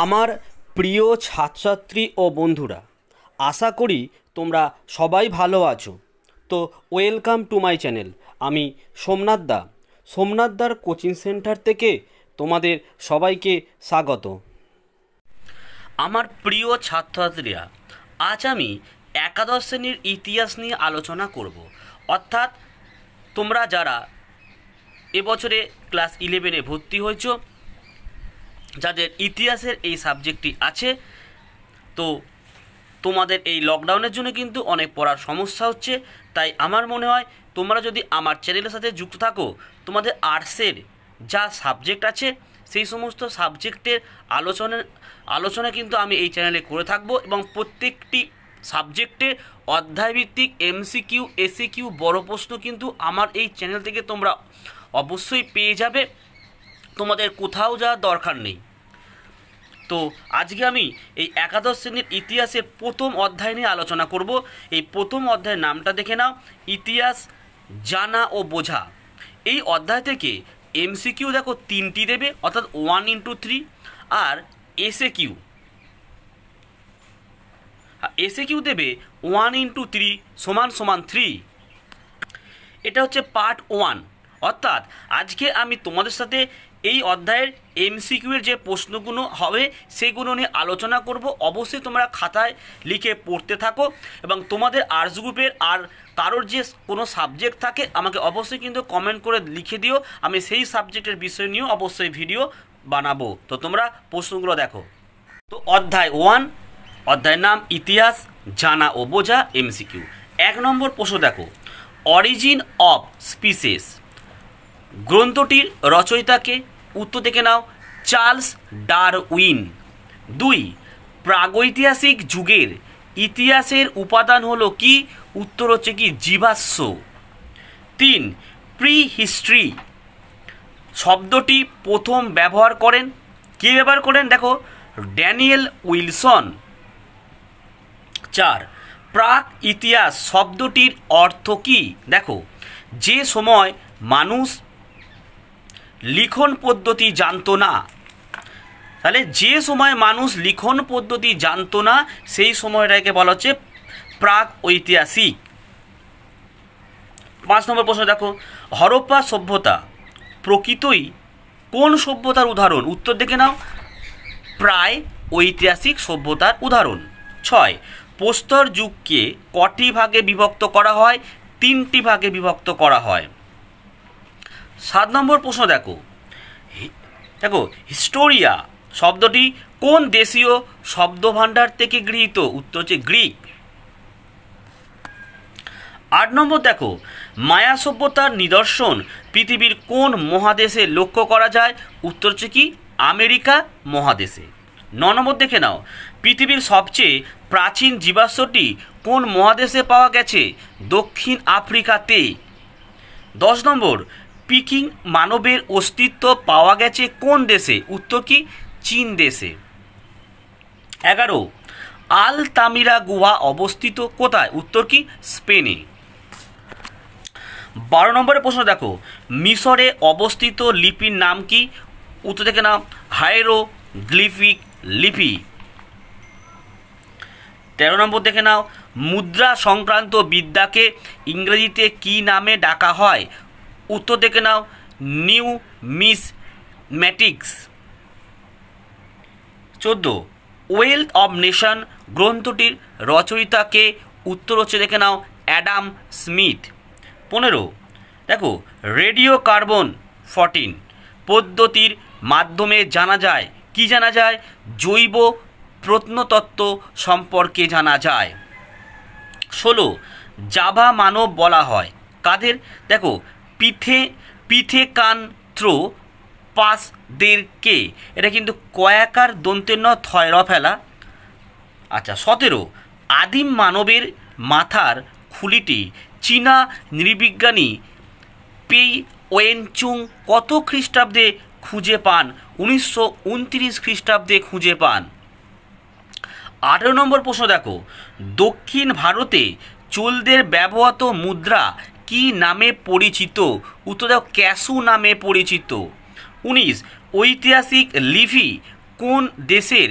আমার প্রিয় ছাত্রছাত্রী ও বন্ধুরা, আশা করি তোমরা সবাই ভালো আছো। তো ওয়েলকাম টু মাই চ্যানেল। আমি সোমনাথদার কোচিং সেন্টার থেকে তোমাদের সবাইকে স্বাগত। আমার প্রিয় ছাত্রছাত্রীরা, আজ আমি একাদশ শ্রেণীর ইতিহাস নিয়ে আলোচনা করব। অর্থাৎ তোমরা যারা এবছরে ক্লাস 11-এ ভর্তি হয়েছো, যাদের ইতিহাসের এই সাবজেক্টটি আছে, তো তোমাদের এই লকডাউনের জন্য কিন্তু অনেক পড়ার সমস্যা হচ্ছে। তাই আমার মনে হয় তোমরা যদি আমার চ্যানেলের সাথে যুক্ত থাকো, তোমাদের আর্টসের যা সাবজেক্ট আছে সেই সমস্ত সাবজেক্টের আলোচনা কিন্তু আমি এই চ্যানেলে করে থাকবো, এবং প্রত্যেকটি সাবজেক্টে অধ্যায়ভিত্তিক এমসিকিউ, এসিকিউ, বড় প্রশ্ন কিন্তু আমার এই চ্যানেল থেকে তোমরা অবশ্যই পেয়ে যাবে। তোমাদের কোথাও যাওয়ার দরকার নেই। তো আজকে আমি এই একাদশ শ্রেণীর ইতিহাসের প্রথম অধ্যায় নিয়ে আলোচনা করব। এই প্রথম অধ্যায়ের নামটা দেখে নাও, ইতিহাস জানা ও বোঝা। এই অধ্যায় থেকে এমসিকিউ দেখো 3টি দেবে, অর্থাৎ 1x3, আর এসএকিউ দেবে 1x3 = 3। এটা হচ্ছে পার্ট 1। অর্থাৎ আজকে আমি তোমাদের সাথে এই অধ্যায়ের এমসিকিউয়ের যে প্রশ্নগুলো হবে সেগুলো নিয়ে আলোচনা করব। অবশ্যই তোমরা খাতায় লিখে পড়তে থাকো, এবং তোমাদের আর্টস গ্রুপের আর কারোর যে কোনো সাবজেক্ট থাকে আমাকে অবশ্যই কিন্তু কমেন্ট করে লিখে দিও। আমি সেই সাবজেক্টের বিষয় নিয়েও অবশ্যই ভিডিও বানাবো। তো তোমরা প্রশ্নগুলো দেখো। তো অধ্যায় 1, অধ্যায়ের নাম ইতিহাস জানা ও বোঝা, এমসিকিউ। 1 নম্বর প্রশ্ন দেখো, অরিজিন অফ স্পিসিস গ্রন্থটির রচয়িতাকে? উত্তর থেকে নাও, চার্লস ডারউইন। 2, প্রাগৈতিহাসিক যুগের ইতিহাসের উপাদান হলো কি? উত্তর হচ্ছে কি জীবাশ্ম। 3, প্রি হিস্ট্রি শব্দটি প্রথম ব্যবহার করেন? কে ব্যবহার করেন? দেখো, ড্যানিয়েল উইলসন। 4, প্রাক ইতিহাস শব্দটির অর্থ কি? দেখো, যে সময় মানুষ লিখন পদ্ধতি জানতো না। তাহলে যে সময় মানুষ লিখন পদ্ধতি জানতো না সেই সময়টাকে বলা হচ্ছে প্রাক ঐতিহাসিক। 5 নম্বর প্রশ্ন দেখো, হরপ্পা সভ্যতা প্রকৃতই কোন সভ্যতার উদাহরণ? উত্তর দেখে নাও, প্রায় ঐতিহাসিক সভ্যতার উদাহরণ। 6, প্রস্তর যুগকে কটি ভাগে বিভক্ত করা হয়? 3টি ভাগে বিভক্ত করা হয়। 7 নম্বর প্রশ্ন দেখো, হিস্টোরিয়া শব্দটি কোন দেশীয় শব্দভাণ্ডার থেকে গৃহীত? উত্তর হচ্ছে গ্রিক। 8 নম্বর দেখো, মায়া সভ্যতার নিদর্শন পৃথিবীর কোন মহাদেশে লক্ষ্য করা যায়? উত্তর হচ্ছে কি আমেরিকা মহাদেশে। 9 নম্বর দেখে নাও, পৃথিবীর সবচেয়ে প্রাচীন জীবাশ্মটি কোন মহাদেশে পাওয়া গেছে? দক্ষিণ আফ্রিকাতে। 10 নম্বর, পিকিং মানবের অস্তিত্ব পাওয়া গেছে কোন দেশে? উত্তর কি চীন দেশে। 11, আলতামিরা গুহা অবস্থিত কোথায়? উত্তর কি স্পেনে। 12 নম্বরের প্রশ্ন দেখো, মিশরে অবস্থিত লিপির নাম কি? উত্তর থেকে নাম হাইরোগ্লিফিক লিপি। 13 নম্বর দেখে নাও, মুদ্রা সংক্রান্ত বিদ্যাকে ইংরেজিতে কি নামে ডাকা হয়? উত্তর দেখে নাও, নিউমিসম্যাটিক্স। 14, ওয়েলথ অব নেশন গ্রন্থটির রচয়িতাকে? উত্তর হচ্ছে দেখে নাও অ্যাডাম স্মিথ। 15, দেখো, রেডিও কার্বন 14 পদ্ধতির মাধ্যমে জানা যায় কি? জানা যায় জৈব প্রত্নতত্ত্ব সম্পর্কে জানা যায়। 16, জাভা মানব বলা হয় কাদের? দেখো, পিথেকান্থ্রোপাসদেরকে। এটা কিন্তু কয়াকার দন্তের ন থয় র ফেলা। আচ্ছা, 17, আদিম মানবের মাথার খুলিটি চীনা নৃবিজ্ঞানী পেই ওয়েনচুং কত খ্রিস্টাব্দে খুঁজে পান? 1929 খ্রিস্টাব্দে খুঁজে পান। 18 নম্বর প্রশ্ন দেখো, দক্ষিণ ভারতে চোলদের ব্যবহৃত মুদ্রা কি নামে পরিচিত? উত্তর দেখো ক্যাসু নামে পরিচিত। 19, ঐতিহাসিক লিপি কোন দেশের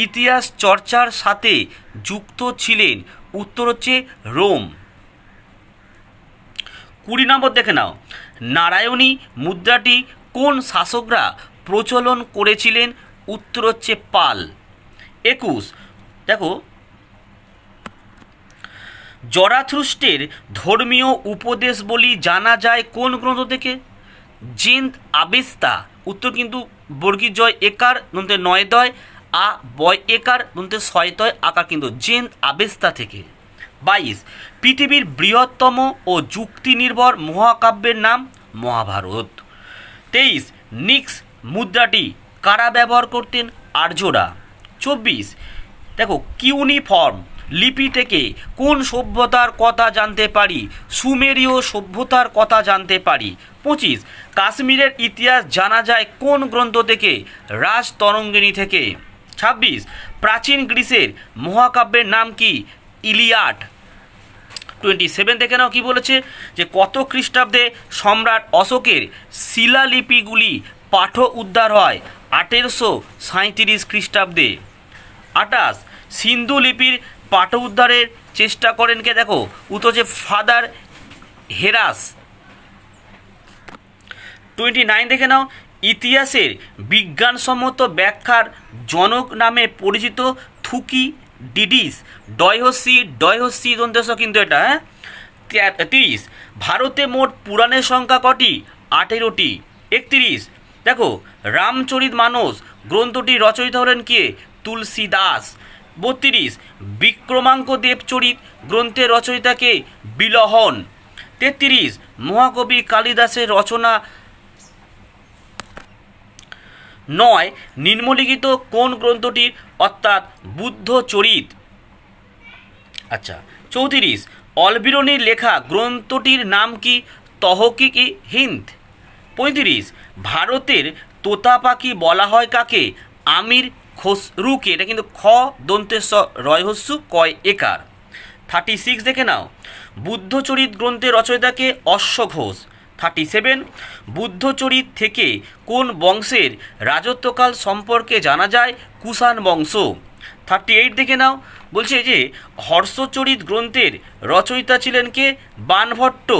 ইতিহাস চর্চার সাথে যুক্ত ছিলেন? উত্তর হচ্ছে রোম। 20 নম্বর দেখে নাও, নারায়ণী মুদ্রাটি কোন শাসকরা প্রচলন করেছিলেন? উত্তর হচ্ছে পাল। 21 দেখো, জরাথুস্ট্রের ধর্মীয় উপদেশ বলি জানা যায় কোন গ্রন্থ থেকে? Zend Avesta. উত্তর কিন্তু বর্গীর জয় একার দন্তে নয় দয়, আ বয় একার দন্তে ছয় তয় আকার কিন্তু জেন্দ আবেস্তা থেকে। 22 পৃথিবীর বৃহত্তম ও যুক্তি নির্ভর মহাকাব্যের নাম? মহাভারত। 23 নিক্স মুদ্রাটি কারা ব্যবহার করতেন? আর্যরা। 24 দেখো, কিউনিফর্ম লিপি থেকে কোন সভ্যতার কথা জানতে পারি? সুমেরীয় সভ্যতার কথা জানতে পারি। 25 কাশ্মীরের ইতিহাস জানা যায় কোন গ্রন্থ থেকে? রাজতরঙ্গিনী থেকে। 26 প্রাচীন গ্রিসের মহাকাব্যের নাম কি? ইলিয়াড। 27 দেখে নাও কি বলেছে, যে কত খ্রিস্টাব্দে সম্রাট অশোকের শিলালিপিগুলি পাঠ উদ্ধার হয়? 1837 খ্রিস্টাব্দে। 28 সিন্ধু লিপির পাঠ উদ্ধারের চেষ্টা করেন কে? দেখো উত্তর হচ্ছে ফাদার হেরাস। 29 দেখে নাও, ইতিহাসের বিজ্ঞানসম্মত ব্যাখ্যার জনক নামে পরিচিত থুকিডিডিস। ডয়হস্যি দন্তেস কিন্তু এটা, হ্যাঁ। 30 ভারতে মোট পুরাণের সংখ্যা কটি? 18টি। 31 দেখো, রামচরিতমানস গ্রন্থটি রচয়িতা হলেন কে? তুলসীদাস। 32 বিক্রমাঙ্ক দেবচরিত গ্রন্থের রচয়িতা কে? বিলহন। 33 মহাকবি কালিদাসের রচনা 9 নিম্নলিখিত কোন গ্রন্থটির, অর্থাৎ বুদ্ধচরিত। আচ্ছা। 34 অলবিরনির লেখা গ্রন্থটির নাম কি? তহকিক-ই হিন্দ। 35 ভারতের তোতা পাখি বলা হয় কাকে? আমির খসরুকে। এটা কিন্তু খ দন্তে স রয়হস্যু কয় একার। 36 দেখে নাও, বুদ্ধচরিত গ্রন্থের রচয়িতাকে? অশ্বঘোষ। 37 বুদ্ধচরিত থেকে কোন বংশের রাজত্বকাল সম্পর্কে জানা যায়? কুষাণ বংশ। 38 দেখে নাও, বলছে যে হর্ষচরিত গ্রন্থের রচয়িতা ছিলেন কে? Banabhatta.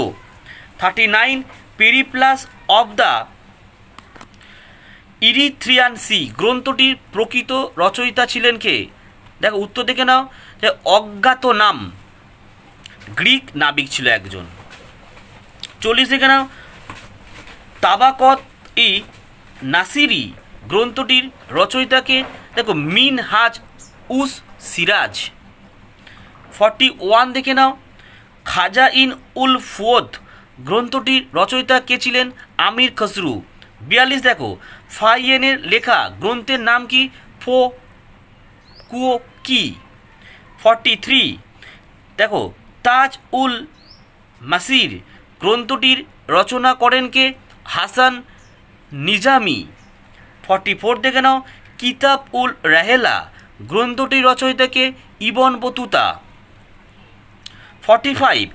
39 periplus of the Erythraean sea গ্রন্থটির প্রকৃত রচয়িতা ছিলেন কে? দেখো উত্তর দেখে নাও, যে অজ্ঞাতনাম, গ্রিক নাবিক ছিল একজন। 40 দেখে নাও, তাবাকত ই নাসিরি গ্রন্থটির রচয়িতাকে? দেখো মিনহাজ উস সিরাজ। 41 দেখে নাও, খাজা ইন উল ফুয়দ গ্রন্থটির রচয়িতা কে ছিলেন? আমির খসরু। 42 দেখো, ফাইয়েনের লেখা গ্রন্থের নাম কি? ফো কুও কি। 43 দেখো, তাজ উল মাসির গ্রন্থটির রচনা করেন কে? হাসান নিজামি। 44 দেখে নাও, কিতাব উল রাহেলা গ্রন্থটির রচয়িতাকে? Ibn Battuta. 45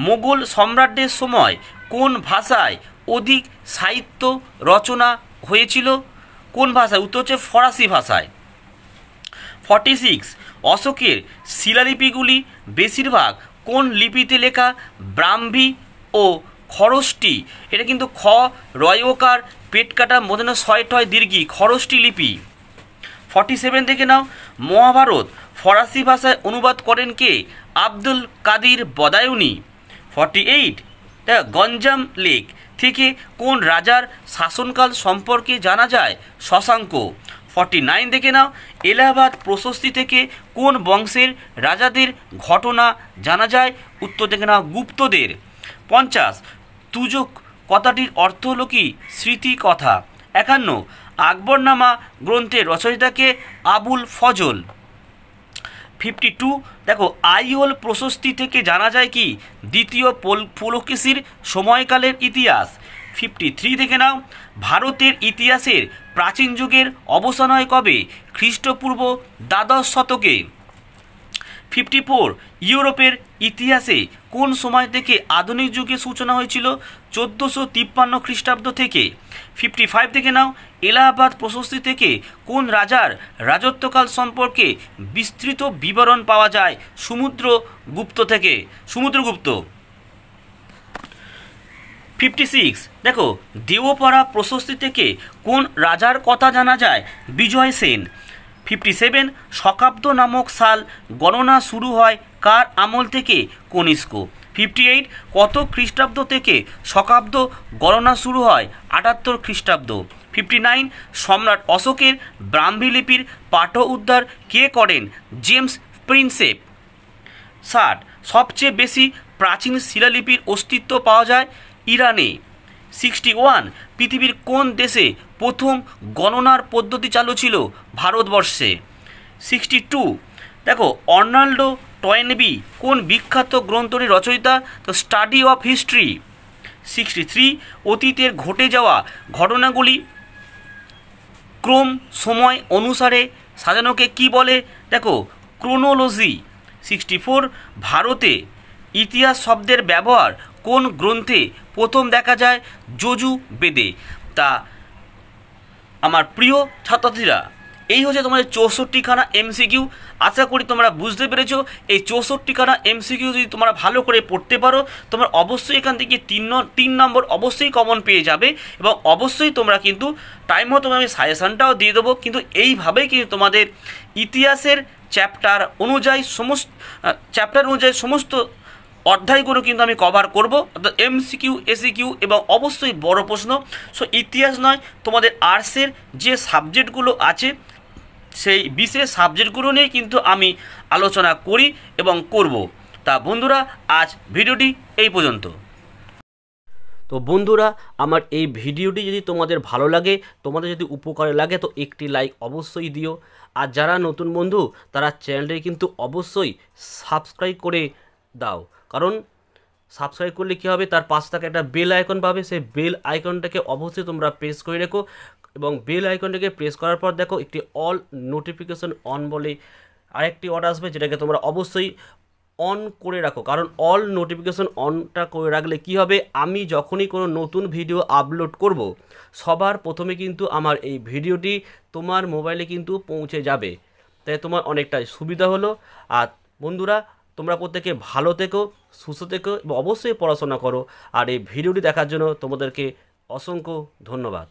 মোগল সম্রাটদের সময় কোন ভাষায় অধিক সাহিত্য রচনা হয়েছিল? কোন ভাষায়? উত্তর হচ্ছে ফরাসি ভাষায়। 46 অশোকের শিলালিপিগুলি বেশিরভাগ কোন লিপিতে লেখা? ব্রাহ্মী ও খরষ্টি। এটা কিন্তু খ রয়কার পেট কাটা মধ্যে 6 টয় দীর্ঘি, খরষ্টি লিপি। 47 দেখে নাও, মহাভারত ফরাসি ভাষায় অনুবাদ করেন কে? আব্দুল কাদির বদায়ুনি। 48 গঞ্জাম লেক থেকে কোন রাজার শাসনকাল সম্পর্কে জানা যায়? শশাঙ্ক। 49 দেখে নাও, এলাহাবাদ প্রশস্তি থেকে কোন বংশের রাজাদের ঘটনা জানা যায়? উত্তর দেখে নাও, গুপ্তদের। 50 তুজক কথাটির অর্থ হলো কি? স্মৃতি কথা। 51 আকবরনামা গ্রন্থের রচয়িতাকে? আবুল ফজল। 52 দেখো, আইহোল প্রশস্তি থেকে জানা যায় কি? দ্বিতীয় পুলকেশীর সময়কালের ইতিহাস। 53 দেখে নাও, ভারতের ইতিহাসের প্রাচীন যুগের অবসান হয় কবে? খ্রিস্টপূর্ব দ্বাদশ শতকে। 54 ইউরোপের ইতিহাসে কোন সময় থেকে আধুনিক যুগের সূচনা হয়েছিল? 1453 খ্রিস্টাব্দ থেকে। 55 থেকে নাও, এলাহাবাদ প্রশস্তি থেকে কোন রাজার রাজত্বকাল সম্পর্কে বিস্তৃত বিবরণ পাওয়া যায়? সমুদ্রগুপ্ত থেকে, সমুদ্রগুপ্ত। 56 দেখো, দেওপাড়া প্রশস্তি থেকে কোন রাজার কথা জানা যায়? বিজয় সেন। 57 শকাব্দ নামক সাল গণনা শুরু হয় কার আমল থেকে? কনিষ্ক। 58 কত খ্রিস্টাব্দ থেকে শকাব্দ গণনা শুরু হয়? 78 খ্রিস্টাব্দ। 59 সম্রাট অশোকের ব্রাহ্মী লিপির পাঠ উদ্ধার কে করেন? James Prinsep. 60 সবচেয়ে বেশি প্রাচীন শিলালিপির অস্তিত্ব পাওয়া যায় ইরানে। 61 পৃথিবীর কোন দেশে প্রথম গণনার পদ্ধতি চালু ছিল? ভারতবর্ষে। 62 দেখো, আর্নল্ড টয়েনবি কোন বিখ্যাত গ্রন্থটির রচয়িতা? তো স্টাডি অফ হিস্ট্রি। 63 অতীতের ঘটে যাওয়া ঘটনাগুলি ক্রম সময় অনুসারে সাজানোকে কি বলে? দেখো, ক্রোনোলজি। 64 ভারতে ইতিহাস শব্দের ব্যবহার কোন গ্রন্থে প্রথম দেখা যায়? যজুর্বেদে। তা আমার প্রিয় ছাত্রছাত্রীরা, এই হচ্ছে তোমাদের 64খানা এমসিকিউ। আশা করি তোমরা বুঝতে পেরেছো। এই 64খানা এমসিকিউ যদি তোমরা ভালো করে পড়তে পারো, তোমরা অবশ্যই এখান থেকে 3 নম্বর অবশ্যই কমন পেয়ে যাবে। এবং অবশ্যই তোমরা কিন্তু টাইম মতো আমি সাজেশানটাও দিয়ে দেবো। কিন্তু এইভাবেই কিন্তু তোমাদের ইতিহাসের চ্যাপ্টার অনুযায়ী সমস্ত অধ্যায়গুলো কিন্তু আমি কভার করব, অর্থাৎ এমসিকিউ, এসিকিউ এবং অবশ্যই বড় প্রশ্ন। সো ইতিহাস নয়, তোমাদের আর্টসের যে সাবজেক্টগুলো আছে সেই বিশেষ সাবজেক্টগুলো নিয়ে কিন্তু আমি আলোচনা করি এবং করব। তা বন্ধুরা, আজ ভিডিওটি এই পর্যন্ত। তো বন্ধুরা, আমার এই ভিডিওটি যদি তোমাদের ভালো লাগে, তোমাদের যদি উপকারে লাগে, তো একটি লাইক অবশ্যই দিও। আর যারা নতুন বন্ধু, তারা চ্যানেলটি কিন্তু অবশ্যই সাবস্ক্রাইব করে দাও। কারণ সাবস্ক্রাইব করলে কী হবে, তার পাশ থেকে একটা বেল আইকন পাবে, সেই বেল আইকনটাকে অবশ্যই তোমরা প্রেস করে রেখো। এবং বেল আইকনটাকে প্রেস করার পর দেখো একটি অল নোটিফিকেশন অন বলে আরেকটি অর্ডার আসবে, যেটাকে তোমরা অবশ্যই অন করে রাখো। কারণ অল নোটিফিকেশন অনটা করে রাখলে কি হবে, আমি যখনই কোনো নতুন ভিডিও আপলোড করব, সবার প্রথমে কিন্তু আমার এই ভিডিওটি তোমার মোবাইলে কিন্তু পৌঁছে যাবে। তাই তোমার অনেকটাই সুবিধা হলো। আর বন্ধুরা, তোমরা প্রত্যেকে ভালো থেকো, সুস্থ থেকো এবং অবশ্যই পড়াশোনা করো। আর এই ভিডিওটি দেখার জন্য তোমাদেরকে অসংখ্য ধন্যবাদ।